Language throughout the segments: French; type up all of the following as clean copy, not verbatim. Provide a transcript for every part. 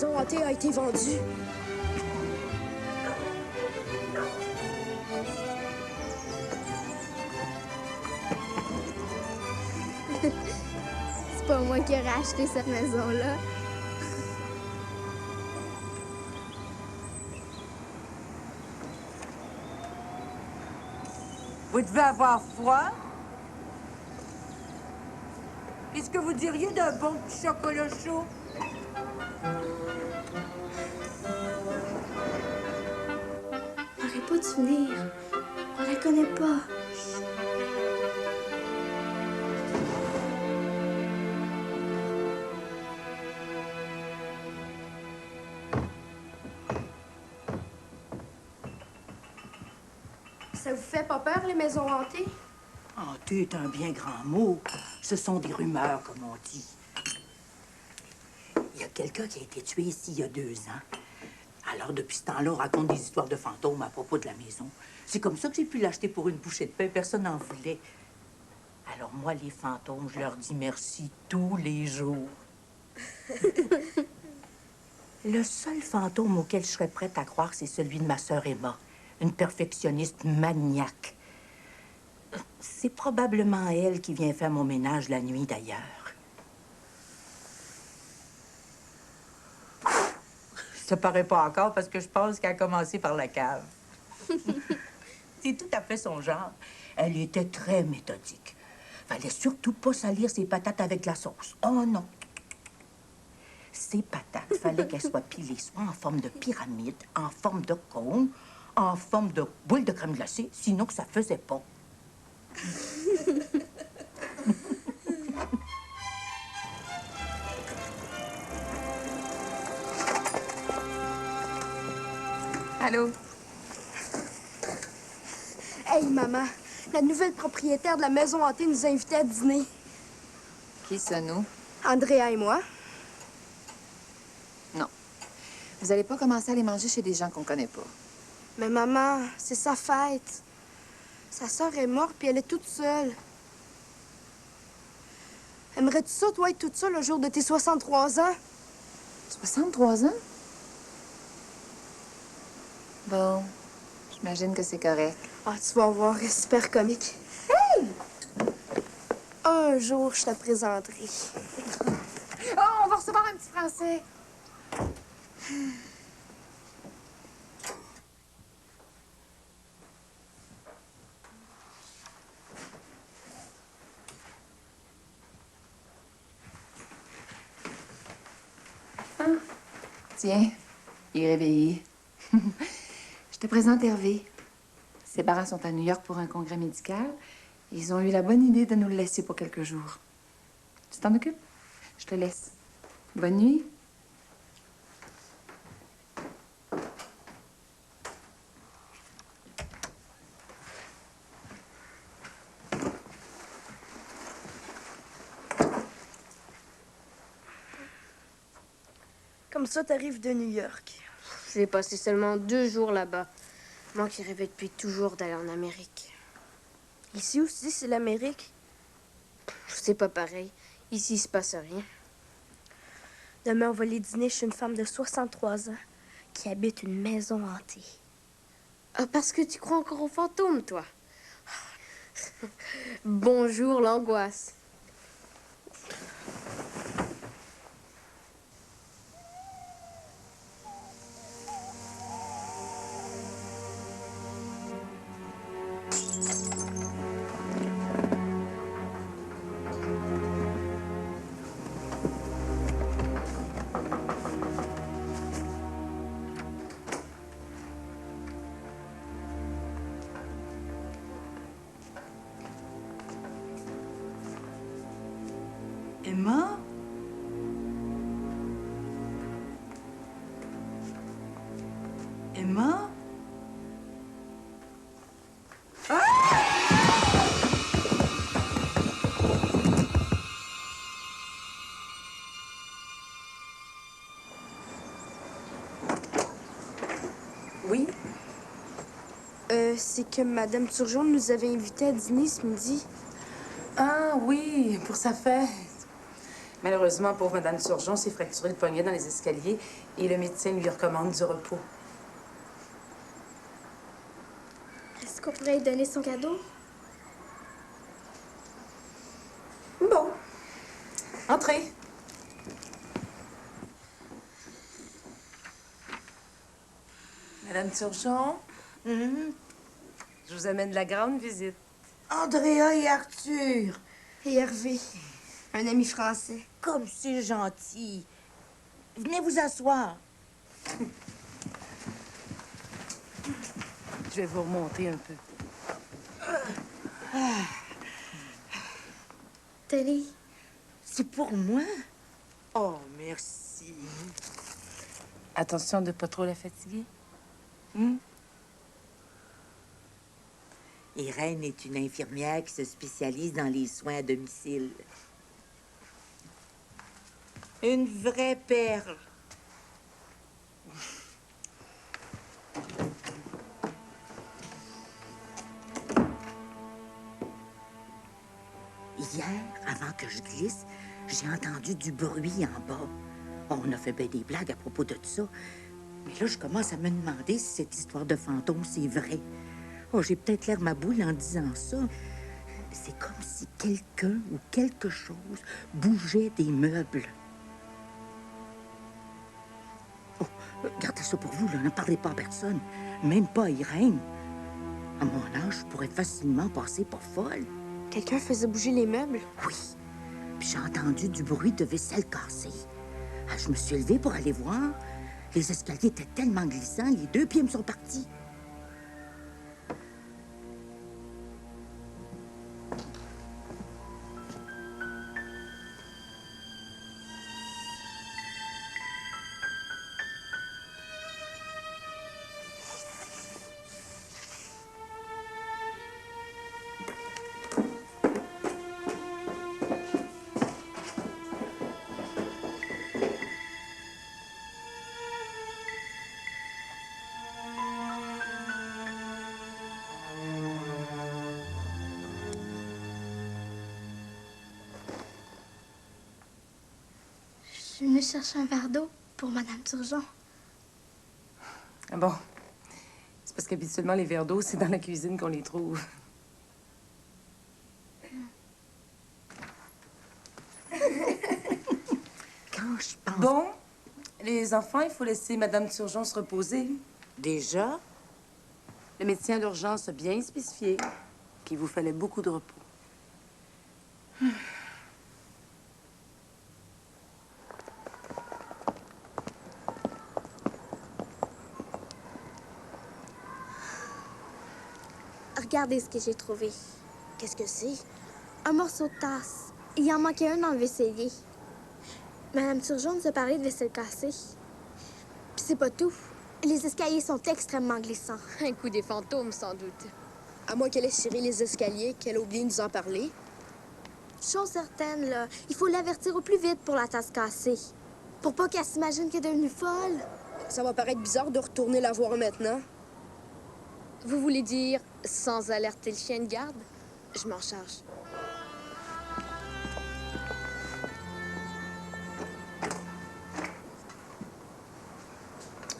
maison hantée a été vendue. C'est pas moi qui ai racheté cette maison-là. Vous devez avoir froid? Qu'est-ce que vous diriez d'un bon petit chocolat chaud? On n'aurait pas dû venir. On la connaît pas. Ça vous fait pas peur, les maisons hantées? Hanté est un bien grand mot. Ce sont des rumeurs, comme on dit. Il y a quelqu'un qui a été tué ici il y a 2 ans. Alors, depuis ce temps-là, on raconte des histoires de fantômes à propos de la maison. C'est comme ça que j'ai pu l'acheter pour une bouchée de pain. Personne n'en voulait. Alors, moi, les fantômes, je leur dis merci tous les jours. Le seul fantôme auquel je serais prête à croire, c'est celui de ma sœur Emma, une perfectionniste maniaque. C'est probablement elle qui vient faire mon ménage la nuit, d'ailleurs. Ça paraît pas encore parce que je pense qu'elle a commencé par la cave. C'est tout à fait son genre. Elle était très méthodique. Fallait surtout pas salir ses patates avec la sauce. Oh non! Ces patates, fallait qu'elles soient pilées soit en forme de pyramide, en forme de cône, en forme de boule de crème glacée, sinon que ça faisait pas. Allô? Hey, maman, la nouvelle propriétaire de la maison hantée nous a invités à dîner. Qui ça, nous? Andrea et moi. Non. Vous allez pas commencer à aller manger chez des gens qu'on connaît pas. Mais maman, c'est sa fête. Sa sœur est morte, puis elle est toute seule. Aimerais-tu ça, toi, être toute seule le jour de tes 63 ans? 63 ans? Bon, j'imagine que c'est correct. Ah, tu vas voir, c'est super comique. Hey! Un jour, je te présenterai. Oh, on va recevoir un petit français. Ah. Tiens, il est réveillé. Je te présente Hervé. Ses parents sont à New York pour un congrès médical. Ils ont eu la bonne idée de nous le laisser pour quelques jours. Tu t'en occupes? Je te laisse. Bonne nuit. Comme ça, t'arrives de New York. J'ai passé seulement 2 jours là-bas. Moi qui rêvais depuis toujours d'aller en Amérique. Ici aussi, c'est l'Amérique. C'est pas pareil. Ici, il se passe rien. Demain, on va aller dîner chez une femme de 63 ans qui habite une maison hantée. Ah, parce que tu crois encore aux fantômes, toi. Bonjour, l'angoisse. Emma? Emma? Oui? C'est que Madame Turgeon nous avait invités à dîner ce midi. Ah oui, pour sa fête. Malheureusement, pauvre Madame Turgeon s'est fracturé le poignet dans les escaliers et le médecin lui recommande du repos. Est-ce qu'on pourrait lui donner son cadeau? Bon. Entrez. Madame Turgeon, je vous amène la grande visite. Andrea et Arthur. Et Hervé, un ami français. Comme c'est gentil. Venez vous asseoir. Je vais vous remonter un peu. Telly, C'est pour moi? Oh, merci. Attention de ne pas trop la fatiguer. Irène est une infirmière qui se spécialise dans les soins à domicile. Une vraie perle. Hier, avant que je glisse, j'ai entendu du bruit en bas. On a fait bien des blagues à propos de ça. Mais là, je commence à me demander si cette histoire de fantôme, c'est vrai. Oh, j'ai peut-être l'air ma boule en disant ça. C'est comme si quelqu'un ou quelque chose bougeait des meubles. Oh, gardez ça pour vous, là. N'en parlez pas à personne. Même pas à Irène. À mon âge, je pourrais facilement passer pour folle. Quelqu'un faisait bouger les meubles? Oui. Puis j'ai entendu du bruit de vaisselle cassée. Ah, je me suis levée pour aller voir. Les escaliers étaient tellement glissants, les 2 pieds me sont partis. je suis venue chercher un verre d'eau pour Madame Turgeon. Ah bon? C'est parce qu'habituellement, les verres d'eau, c'est dans la cuisine qu'on les trouve. Quand je pense... Bon, les enfants, il faut laisser Madame Turgeon se reposer. Déjà? Le médecin d'urgence a bien spécifié qu'il vous fallait beaucoup de repos. Regardez ce que j'ai trouvé. Qu'est-ce que c'est? Un morceau de tasse. Il en manquait un dans le vaisselier. Madame Turgeon nous a parlé de vaisselle cassée. Puis c'est pas tout. Les escaliers sont extrêmement glissants. Un coup des fantômes, sans doute. À moins qu'elle ait ciré les escaliers, qu'elle a oublié de nous en parler. Chose certaine, là, il faut l'avertir au plus vite pour la tasse cassée. Pour pas qu'elle s'imagine qu'elle est devenue folle. Ça va paraître bizarre de retourner la voir maintenant. Vous voulez dire sans alerter le chien de garde? Je m'en charge.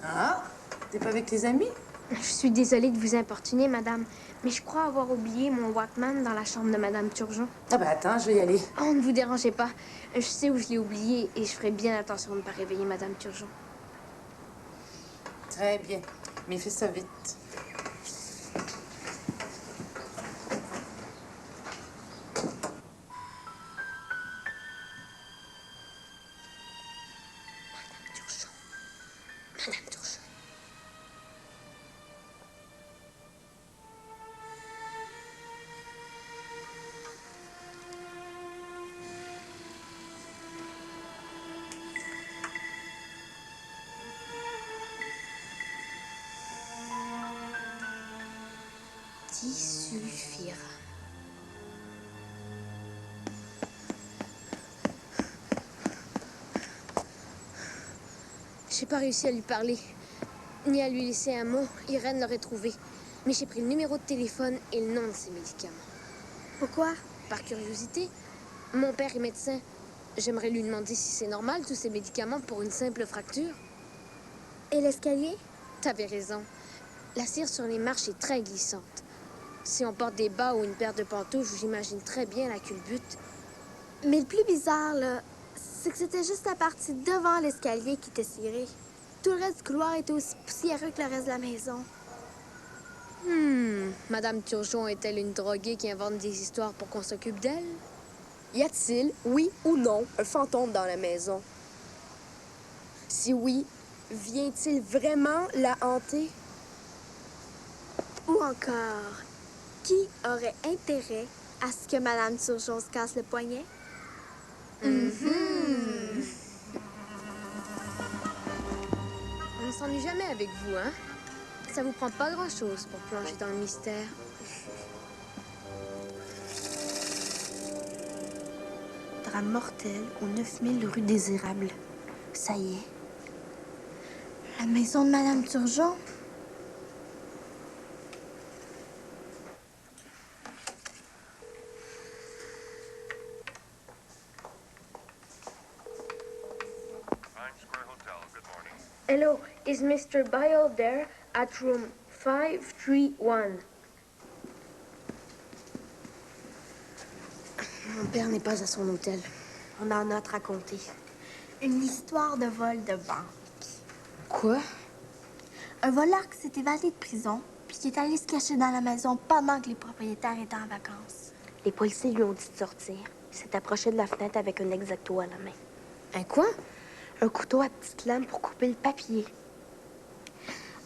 Ah? T'es pas avec tes amis? Je suis désolée de vous importuner, madame, mais je crois avoir oublié mon Walkman dans la chambre de Madame Turgeon. Ah ben attends, je vais y aller. Oh, ne vous dérangez pas. Je sais où je l'ai oublié et je ferai bien attention de ne pas réveiller Madame Turgeon. Très bien. Mais fais ça vite. Madame Turgeon. Disulfira. J'ai pas réussi à lui parler, ni à lui laisser un mot. Irène l'aurait trouvé. Mais j'ai pris le numéro de téléphone et le nom de ses médicaments. Pourquoi? Par curiosité, mon père est médecin. J'aimerais lui demander si c'est normal, tous ces médicaments pour une simple fracture. Et l'escalier? T'avais raison. La cire sur les marches est très glissante. Si on porte des bas ou une paire de pantoufles, j'imagine très bien la culbute. Mais le plus bizarre, là, c'est que c'était juste la partie devant l'escalier qui était cirée. Tout le reste du couloir était aussi poussiéreux que le reste de la maison. Madame Turgeon est-elle une droguée qui invente des histoires pour qu'on s'occupe d'elle? Y a-t-il, oui ou non, un fantôme dans la maison? Si oui, vient-il vraiment la hanter? Ou encore, qui aurait intérêt à ce que Madame Turgeon se casse le poignet? On ne s'ennuie jamais avec vous, hein? Ça vous prend pas grand-chose pour plonger dans le mystère. Drame mortel au 9000 rue Désirable. Ça y est. La maison de Madame Turgeon? Pine Square Hotel, good morning. Hello, is Mr. Byle there at room 531? Mon père n'est pas à son hôtel. On en a à te raconter. Une histoire de vol de banque. Quoi? Un voleur qui s'est évadé de prison, puis qui est allé se cacher dans la maison pendant que les propriétaires étaient en vacances. Les policiers lui ont dit de sortir. Il s'est approché de la fenêtre avec un exacto à la main. Un quoi? Un couteau à petite lame pour couper le papier.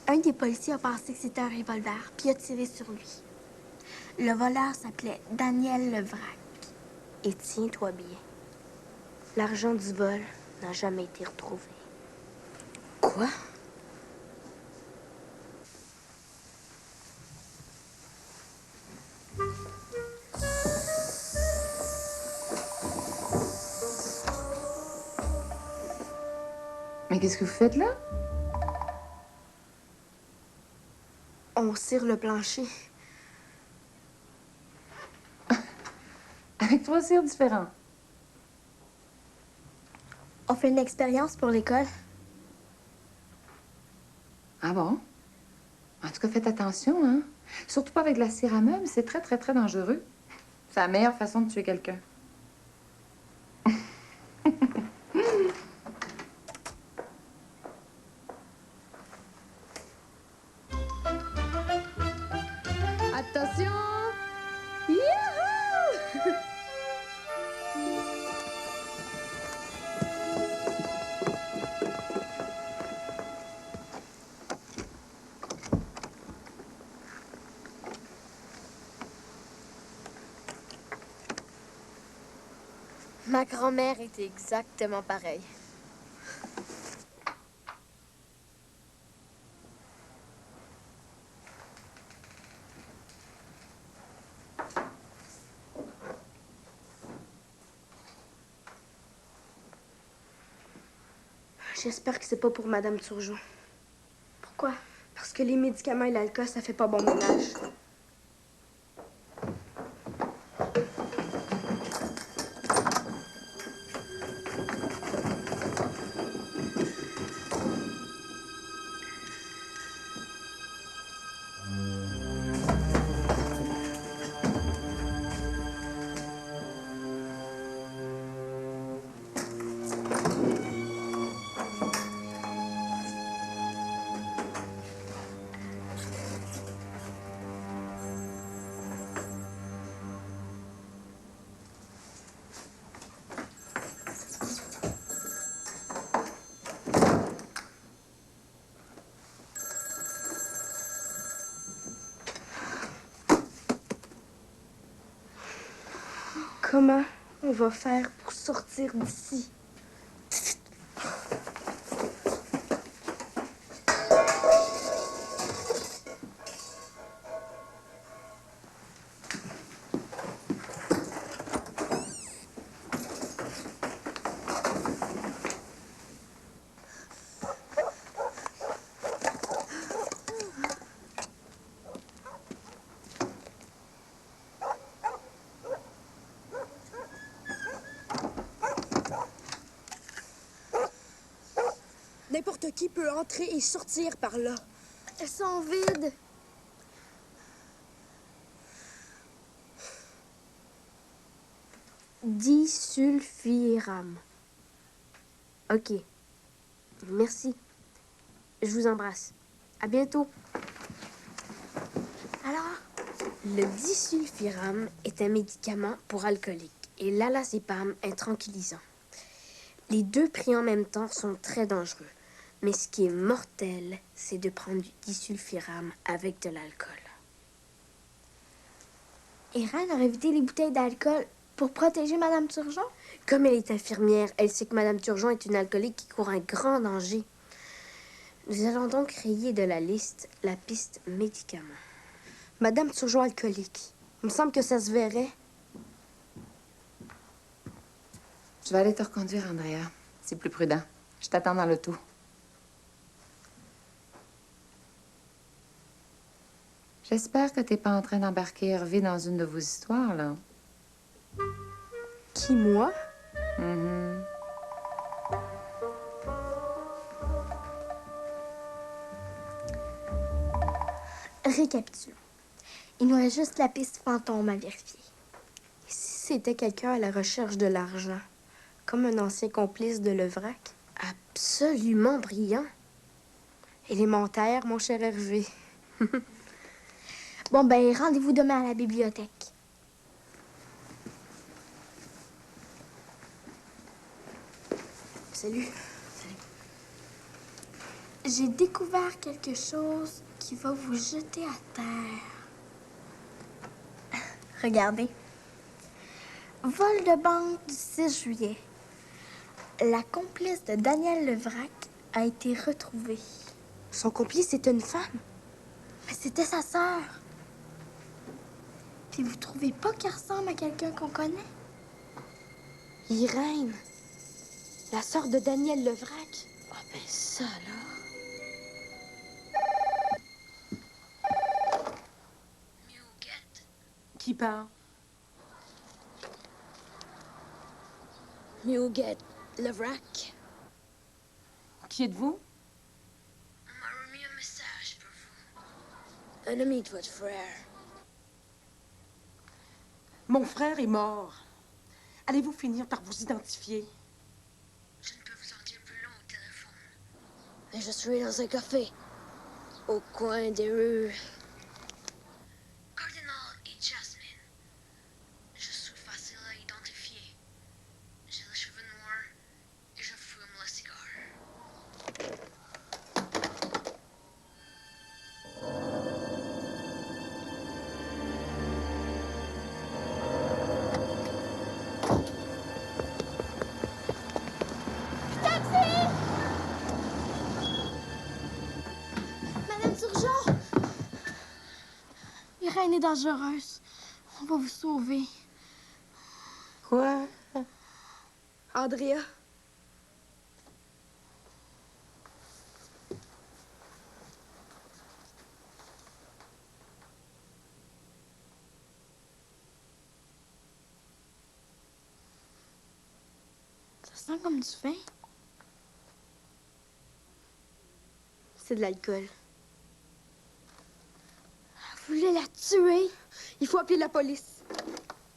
Un des policiers a pensé que c'était un revolver, puis a tiré sur lui. Le voleur s'appelait Daniel Levrac. Et tiens-toi bien. L'argent du vol n'a jamais été retrouvé. Quoi? Mais qu'est-ce que vous faites là? On cire le plancher. Avec 3 cires différents. On fait une expérience pour l'école. Ah bon? En tout cas, faites attention, hein? Surtout pas avec de la cire à meubles, c'est très, très, très dangereux. C'est la meilleure façon de tuer quelqu'un. Attention! Youhou! Ma grand-mère était exactement pareille. J'espère que c'est pas pour Madame Turgeon. Pourquoi? Parce que les médicaments et l'alcool, ça fait pas bon ménage. Comment on va faire pour sortir d'ici? qui peut entrer et sortir par là? Elles sont vides. Disulfiram. OK. Merci. Je vous embrasse. À bientôt. Alors, Le disulfiram est un médicament pour alcooliques et l'alazépam un tranquillisant. Les deux pris en même temps sont très dangereux. Mais ce qui est mortel, c'est de prendre du disulfiram avec de l'alcool. Irène aurait vidé les bouteilles d'alcool pour protéger Madame Turgeon? Comme elle est infirmière, elle sait que Madame Turgeon est une alcoolique qui court un grand danger. Nous allons donc rayer de la liste la piste médicaments. Madame Turgeon alcoolique. Il me semble que ça se verrait. Je vais aller te reconduire, Andrea. C'est plus prudent. Je t'attends dans l'auto. J'espère que t'es pas en train d'embarquer Hervé dans une de vos histoires, là. Qui, moi? Mhm. Récapitulons. Il nous reste juste la piste fantôme à vérifier. Et si c'était quelqu'un à la recherche de l'argent, comme un ancien complice de Levrac? Absolument brillant. Élémentaire, mon cher Hervé. Bon, ben, rendez-vous demain à la bibliothèque. Salut. J'ai découvert quelque chose qui va vous jeter à terre. Regardez. Vol de banque du 6 juillet. La complice de Daniel Levrac a été retrouvée. Son complice est une femme. Mais c'était sa sœur. Puis vous trouvez pas qu'elle ressemble à quelqu'un qu'on connaît? Irène. La sœur de Daniel Levrac. Ah ben ça, là. Qui parle? Muguet Levrac. Qui êtes-vous? On m'a remis un message pour vous. Un ami de votre frère. Mon frère est mort. Allez-vous finir par vous identifier? Je ne peux vous en dire plus long au téléphone. Et je suis dans un café. Au coin des rues. Cardinal et Jasmine. Je suis facile à identifier. J'ai les cheveux noirs et je fume le cigare. Madame Turgeon! Irène est dangereuse. On va vous sauver. Quoi? Andrea. Ça sent comme du vin. C'est de l'alcool. Vous voulez la tuer? Il faut appeler la police.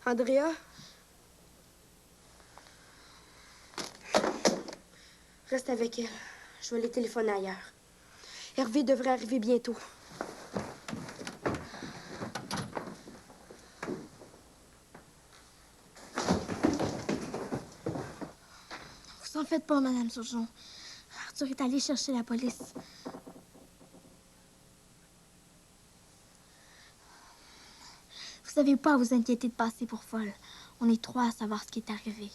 Andrea. Reste avec elle. Je vais les téléphoner ailleurs. Hervé devrait arriver bientôt. Vous en faites pas, Madame Turgeon. Arthur est allé chercher la police. Vous n'avez pas à vous inquiéter de passer pour folle. On est trois à savoir ce qui est arrivé.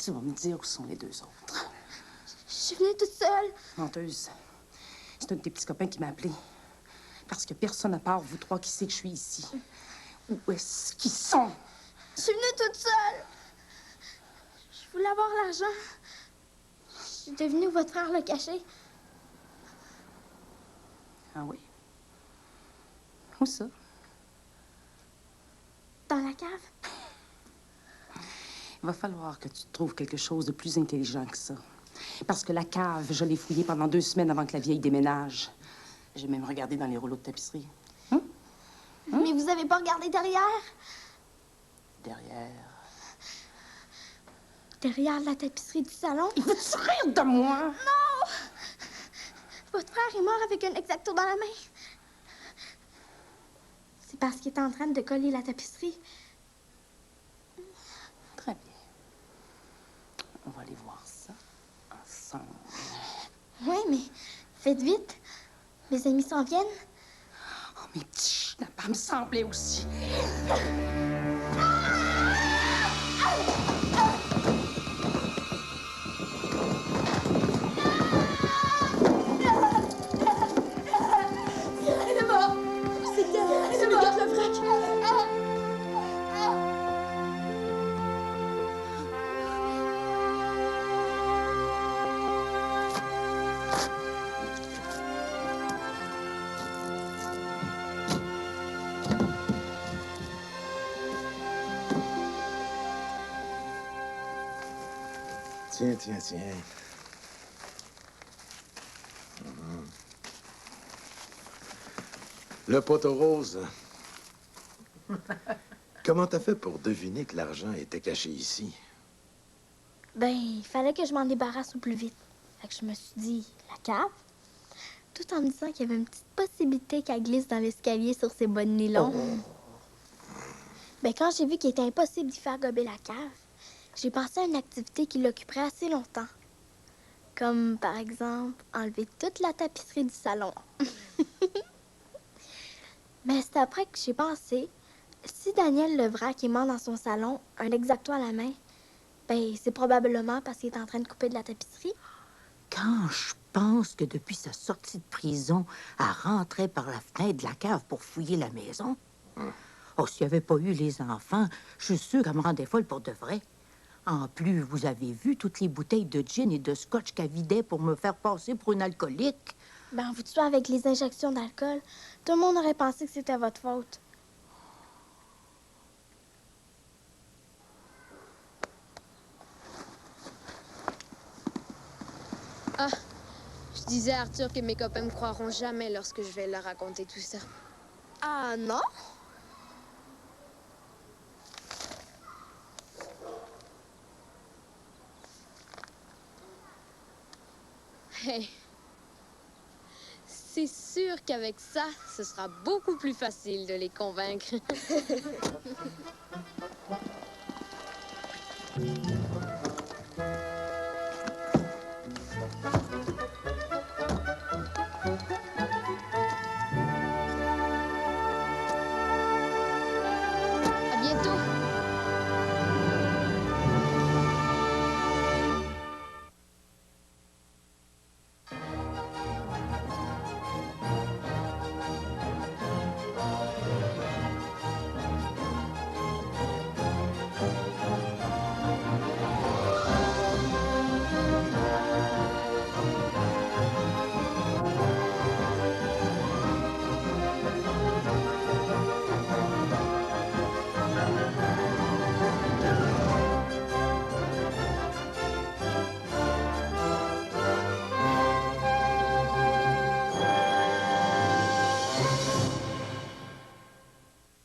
Tu vas me dire où sont les deux autres. Je suis venue toute seule. Menteuse. C'est un de tes petits copains qui m'a appelé. Parce que personne à part vous trois qui sait que je suis ici. Où est-ce qu'ils sont? Je suis venue toute seule. Je voulais avoir l'argent. Je suis devenue où votre frère le cachait. Ah oui? Où ça? Dans la cave. Il va falloir que tu trouves quelque chose de plus intelligent que ça. Parce que la cave, je l'ai fouillée pendant 2 semaines avant que la vieille déménage. J'ai même regardé dans les rouleaux de tapisserie. Mais vous avez pas regardé derrière? Derrière. Derrière la tapisserie du salon? Il veut-tu rire de moi? Non! Votre frère est mort avec un X-Acto dans la main. C'est parce qu'il était en train de coller la tapisserie. Très bien. On va aller voir ça ensemble. Oui, mais faites vite. Mes amis s'en viennent. Oh, mes petits, la pas me semblait aussi. Tiens. Le poteau rose. Comment t'as fait pour deviner que l'argent était caché ici? Ben, il fallait que je m'en débarrasse au plus vite. Fait que je me suis dit, la cave? Tout en me disant qu'il y avait une petite possibilité qu'elle glisse dans l'escalier sur ses bas de nylon. Ben, quand j'ai vu qu'il était impossible d'y faire gober la cave, j'ai pensé à une activité qui l'occuperait assez longtemps. Comme, par exemple, enlever toute la tapisserie du salon. Mais c'est après que j'ai pensé, si Daniel Levrac est mort dans son salon, un X-Acto à la main, ben, c'est probablement parce qu'il est en train de couper de la tapisserie. Quand je pense que depuis sa sortie de prison, elle rentrait par la fenêtre de la cave pour fouiller la maison. Oh, s'il n'y avait pas eu les enfants, je suis sûre qu'elle me rendait folle pour de vrai. En plus, vous avez vu toutes les bouteilles de gin et de scotch qu'elle vidait pour me faire passer pour une alcoolique. Ben, vous tuez avec les injections d'alcool. Tout le monde aurait pensé que c'était votre faute. Ah, je disais à Arthur que mes copains me croiront jamais lorsque je vais leur raconter tout ça. Ah non? Hey, c'est sûr qu'avec ça, ce sera beaucoup plus facile de les convaincre. À bientôt.